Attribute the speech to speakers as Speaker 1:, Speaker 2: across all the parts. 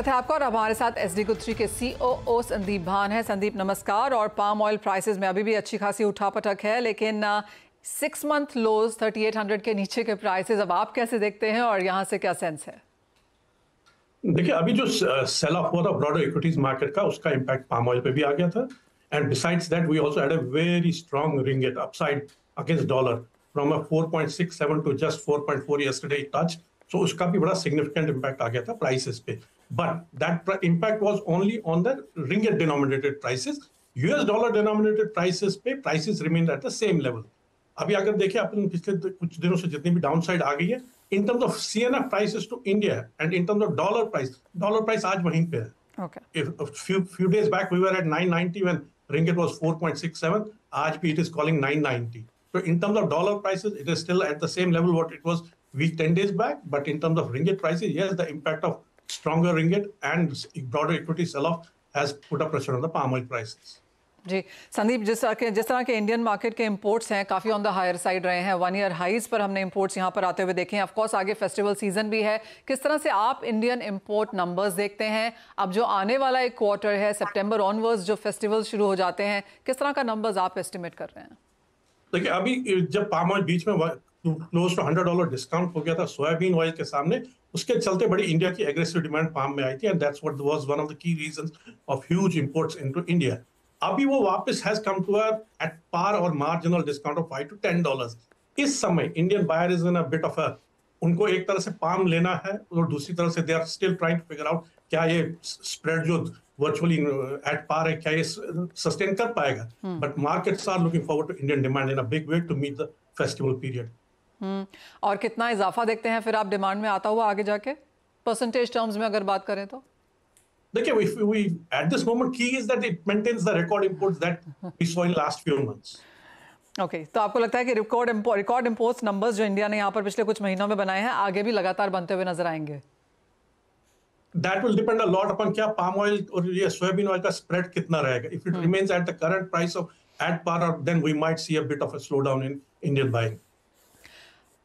Speaker 1: है आपका और हमारे साथ एसडी गुथरी के सीओओ संदीप भान है। संदीप नमस्कार। और पाम ऑयल प्राइसेस में अभी भी अच्छी खासी उठापटक है, लेकिन 6 मंथ लोज 3800 के नीचे के प्राइसेस अब आप कैसे देखते हैं और यहाँ से क्या सेंस है?
Speaker 2: देखिए, अभी जो सेल ऑफ हुआ था ब्रॉडर इक्विटीज मार्केट का, उसका इम्पैक्ट पाम ऑयल पे भी आ गया था। And besides that we also had a very strong ringgit upside against dollar from a 4.67 to just 4.4 yesterday touch. So उसका भी बड़ा सिग्निफिकेंट इम्पैक्ट आ गया था प्राइसेस पे। But that impact was only on the ringgit denominated prices. US dollar denominated prices पे prices remain at the same level. अभी अगर देखिए अपन पिछले कुछ दिनों से जितनी भी डाउन साइड आ गई है in terms of CNF prices to India and in terms of dollar price आज वहीं पे है.
Speaker 1: Okay.
Speaker 2: If a few days back we were at 990 when ringgit was 4.67, आज भी it is calling 990. So in terms of dollar prices, it is still at the same level what it was week 10 days back. But in terms of ringgit prices, yes, the impact of stronger ringgit and broader equity sell-off has put a pressure on the palm oil prices.
Speaker 1: जी संदीप, जिस तरह के Indian market के imports हैं काफ़ी on the higher side रहे हैं। 1 year highs पर हमने इंपोर्ट्स यहाँ पर आते हुए देखे हैं। ऑफ कोर्स आगे फेस्टिवल सीजन भी है। किस तरह से आप इंडियन इंपोर्ट नंबर्स देखते हैं? अब जो आने वाला एक क्वार्टर है, सितंबर ऑनवर्ड्स जो फेस्टिवल शुरू हो जाते हैं, किस तरह का नंबर्स आप एस्टिमेट कर रहे हैं?
Speaker 2: देखिए, अभी जब पाम ऑयल बीच में क्लोज टू $100 डिस्काउंट हो गया था सोयाबीन ऑयल के सामने, उसके चलते बड़ी इंडिया की एग्रेसिव डिमांड पाम में आई थी and that's what was one of the key reasons of huge imports into India. अभी वो वापस has come to at par और मार्जिनल डिस्काउंट ऑफ $5 to $10। इस समय Indian buyer is in a bit of a, उनको एक तरह से पाम लेना है और दूसरी तरफ से they are still trying to figure out क्या ये स्प्रेड जो वर्चुअली एट पार है क्या ये सस्टेन कर पाएगा। But markets are looking forward to Indian demand in a big way to meet the festival period.
Speaker 1: और कितना इजाफा देखते हैं फिर आप डिमांड में आता हुआ आगे जाके, परसेंटेज टर्म्स में अगर बात करें तो?
Speaker 2: देखिए, we at this moment key is that it maintains the record imports that we saw in last few months.
Speaker 1: Okay, तो आपको लगता है कि रिकॉर्ड इंपोर्ट्स नंबर्स जो इंडिया ने यहाँ पर पिछले कुछ महीनों में बनाए हैं आगे भी लगातार बनते हुए नजर आएंगे?
Speaker 2: That will depend a lot upon क्या पाम ऑयल और ये सोयाबीन ऑयल का स्प्रेड कितना रहेगा. If it remains at the current price of at par, then we might see a bit of a slowdown in Indian buying.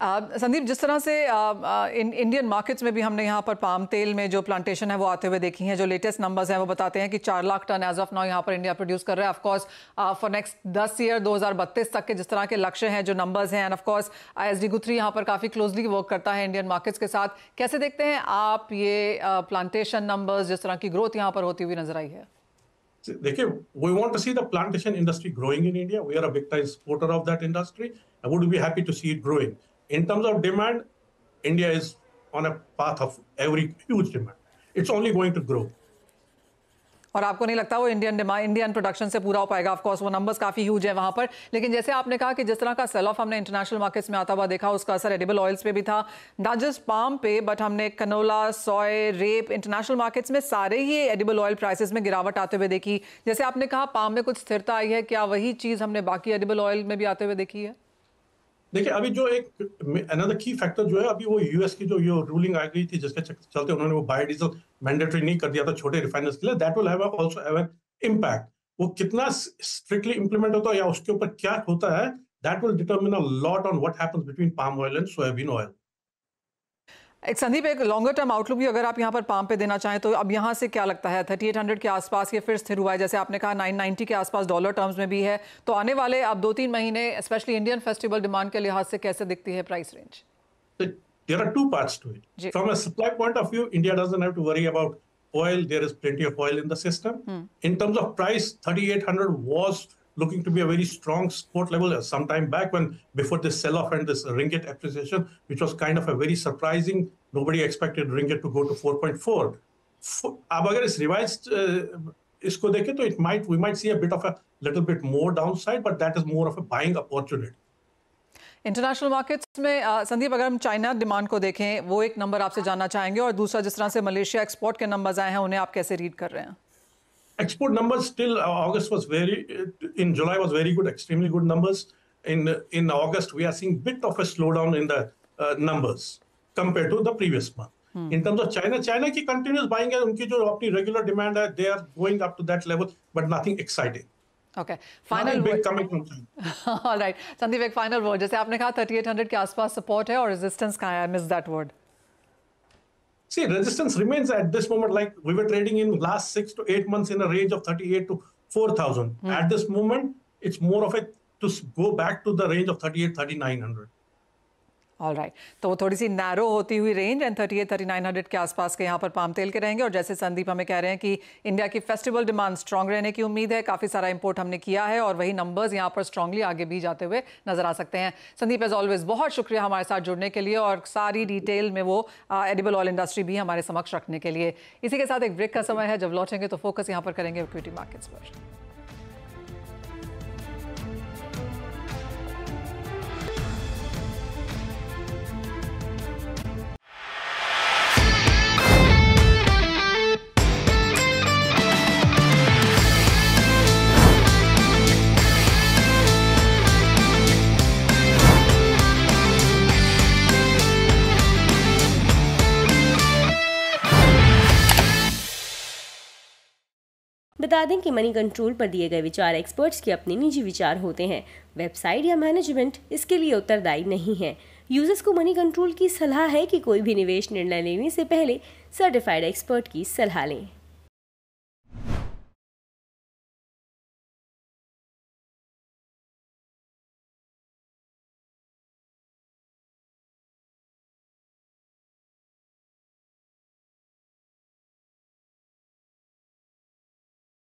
Speaker 1: Sandeep, जिस तरह से Indian markets में भी हमने यहाँ पर पाम तेल में जो प्लांटेशन है वो आते हुए देखी हैं, जो लेटेस्ट नंबर्स हैं वो बताते हैं कि 4 lakh tonne as of now यहाँ पर इंडिया प्रोड्यूस कर रहा है। Of course for next 10 year 2032 तक के जिस तरह के लक्ष्य हैं, जो नंबर्स हैं, एंड ऑफ कोर्स एसडी गुथरी यहाँ पर काफ़ी क्लोजली वर्क करता है इंडियन मार्केट्स के साथ। कैसे देखते हैं आप ये प्लांटेशन नंबर्स, जिस तरह की ग्रोथ यहाँ पर होती हुई नजर आई है?
Speaker 2: देखिए, we want to see the plantation industry growing in India. We are a big time supporter of that industry. I would be happy to see it growing. In terms of demand, India is on a path of huge demand. It's only going to grow.
Speaker 1: और आपको नहीं लगता वो Indian production से पूरा हो पाएगा? Of course वो नंबर्स काफी ह्यूज है वहां पर, लेकिन जैसे आपने कहा कि जिस तरह का सेल ऑफ हमने इंटरनेशनल मार्केट्स में आता हुआ देखा, उसका असर एडिबल ऑयल्स पे भी था, नॉट जस्ट पाम पे, बट हमने कनोला, सोय, रेप, इंटरनेशनल मार्केट्स में सारे ही एडिबल ऑयल प्राइसेस में गिरावट आते हुए देखी। जैसे आपने कहा पाम में कुछ स्थिरता आई है, क्या वही चीज हमने बाकी एडिबल ऑयल में भी आते हुए देखी है?
Speaker 2: देखिए, अभी जो एक अनदर की फैक्टर जो है, अभी वो यूएस की जो रूलिंग आ गई थी जिसके चलते उन्होंने वो बायोडीजल मैंडेटरी नहीं कर दिया था छोटे रिफाइनर्स के लिए, that will also have an impact. वो कितना स्ट्रिक्टली इंप्लीमेंट होता है या उसके ऊपर क्या होता है, that will determine a lot on what happens between palm oil and soybean oil.
Speaker 1: एक संदीप, एक लॉन्गर टर्म आउटलुक भी अगर आप यहाँ पर पाम पे देना चाहें तो अब यहाँ से क्या लगता है? 3800 के आसपास ये फिर स्थिर हुआ है, जैसे आपने कहा 990 के आसपास डॉलर टर्म्स में भी है, तो आने वाले अब 2-3 महीने स्पेशली इंडियन फेस्टिवल डिमांड के लिहाज से कैसे दिखती है price range?
Speaker 2: There are two parts to it. From a supply point of view, India doesn't have to worry about oil. There is plenty of oil in the system. In terms of price, 3800 was looking to be a very strong support level some time back when before this sell-off and this ringgit appreciation, which was kind of a very surprising. Nobody expected ringgit to go to 4.4. अब अगर इस revised इसको देखें तो we might see a bit of a little bit more downside, but that is more of a buying opportunity.
Speaker 1: International markets में संदीप, अगर हम China demand को देखें, वो एक नंबर आपसे जानना चाहेंगे, और दूसरा जिस तरह से मलेशिया एक्सपोर्ट के नंबर्स आए हैं उन्हें आप कैसे रीड कर रहे हैं?
Speaker 2: Export numbers still August was in July was very good, extremely good numbers. In August we are seeing bit of a slowdown in the numbers compared to the previous month. In terms of China की continuous buying है, उनकी जो अपनी regular demand है, they are going up to that level, but nothing exciting.
Speaker 1: Okay, final
Speaker 2: big coming from China.
Speaker 1: All right, Sandeep, एक final word, जैसे आपने कहा 3800 के आसपास सपोर्ट है और रेजिस्टेंस कहाँ है? I missed that word.
Speaker 2: See, resistance remains at this moment, like we were trading in last 6 to 8 months in a range of 38 to 4,000. At this moment, it's more of a to go back to the range of 38, 3,900.
Speaker 1: All right, तो वो थोड़ी सी narrow होती हुई range and 38-3900 के आसपास के यहाँ पर पाम तेल के रहेंगे। और जैसे संदीप हमें कह रहे हैं कि इंडिया की फेस्टिवल डिमांड स्ट्रांग रहने की उम्मीद है, काफ़ी सारा इंपोर्ट हमने किया है और वही नंबर्स यहाँ पर स्ट्रांगली आगे भी जाते हुए नजर आ सकते हैं। संदीप एज ऑलवेज बहुत शुक्रिया हमारे साथ जुड़ने के लिए और सारी डिटेल में वो एडिबल ऑयल इंडस्ट्री भी हमारे समक्ष रखने के लिए। इसी के साथ एक ब्रेक का समय है, जब लौटेंगे तो फोकस यहाँ पर करेंगे इक्विटी मार्केट्स पर।
Speaker 3: बता दें कि मनी कंट्रोल पर दिए गए विचार एक्सपर्ट्स के अपने निजी विचार होते हैं। वेबसाइट या मैनेजमेंट इसके लिए उत्तरदायी नहीं है। यूजर्स को मनी कंट्रोल की सलाह है कि कोई भी निवेश निर्णय लेने से पहले सर्टिफाइड एक्सपर्ट की सलाह लें।